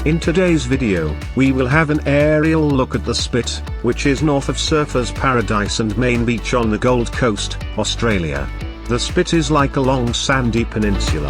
In today's video, we will have an aerial look at the Spit, which is north of Surfers Paradise and Main Beach on the Gold Coast, Australia. The Spit is like a long sandy peninsula.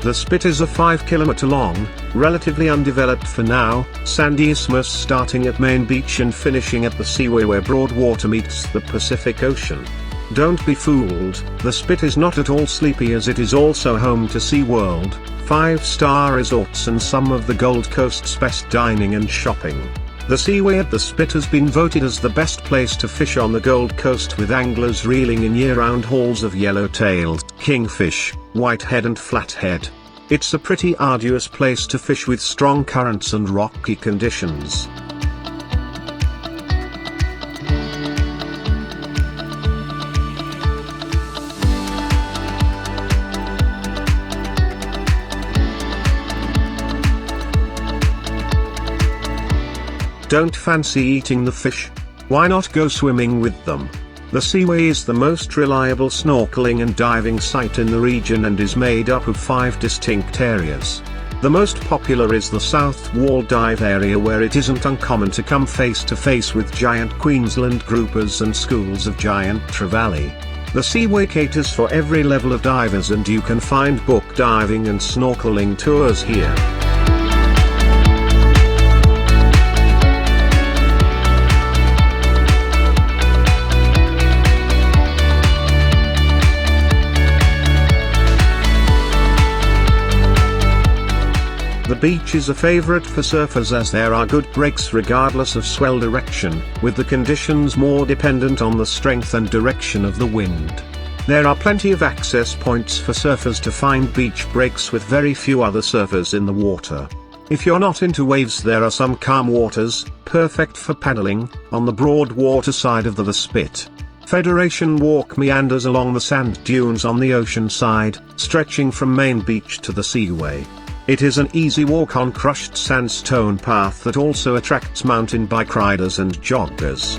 The Spit is a 5-kilometre long, relatively undeveloped for now, sandy isthmus starting at Main Beach and finishing at the Seaway where Broadwater meets the Pacific Ocean. Don't be fooled, the Spit is not at all sleepy as it is also home to SeaWorld, 5-star resorts and some of the Gold Coast's best dining and shopping. The Seaway at the Spit has been voted as the best place to fish on the Gold Coast with anglers reeling in year-round hauls of yellowtail, kingfish, whitehead and flathead. It's a pretty arduous place to fish with strong currents and rocky conditions. Don't fancy eating the fish? Why not go swimming with them? The Seaway is the most reliable snorkelling and diving site in the region and is made up of 5 distinct areas. The most popular is the South Wall Dive area where it isn't uncommon to come face to face with giant Queensland groupers and schools of Giant Trevally. The Seaway caters for every level of divers and you can find book diving and snorkelling tours here. The beach is a favorite for surfers as there are good breaks regardless of swell direction, with the conditions more dependent on the strength and direction of the wind. There are plenty of access points for surfers to find beach breaks with very few other surfers in the water. If you're not into waves, there are some calm waters, perfect for paddling, on the Broadwater side of the Spit. Federation Walk meanders along the sand dunes on the ocean side, stretching from Main Beach to the Seaway. It is an easy walk on crushed sandstone path that also attracts mountain bike riders and joggers.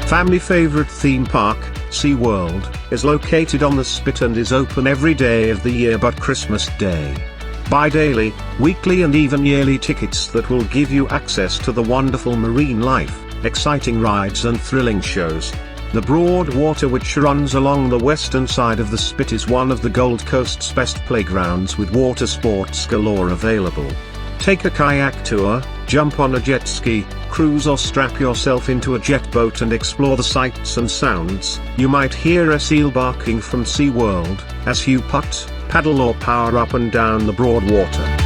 Family favorite theme park, SeaWorld, is located on the Spit and is open every day of the year but Christmas Day. Buy daily, weekly and even yearly tickets that will give you access to the wonderful marine life, exciting rides and thrilling shows. The Broadwater, which runs along the western side of the Spit, is one of the Gold Coast's best playgrounds with water sports galore available. Take a kayak tour, jump on a jet ski, cruise or strap yourself into a jet boat and explore the sights and sounds. You might hear a seal barking from SeaWorld, as you putt, paddle or power up and down the Broadwater.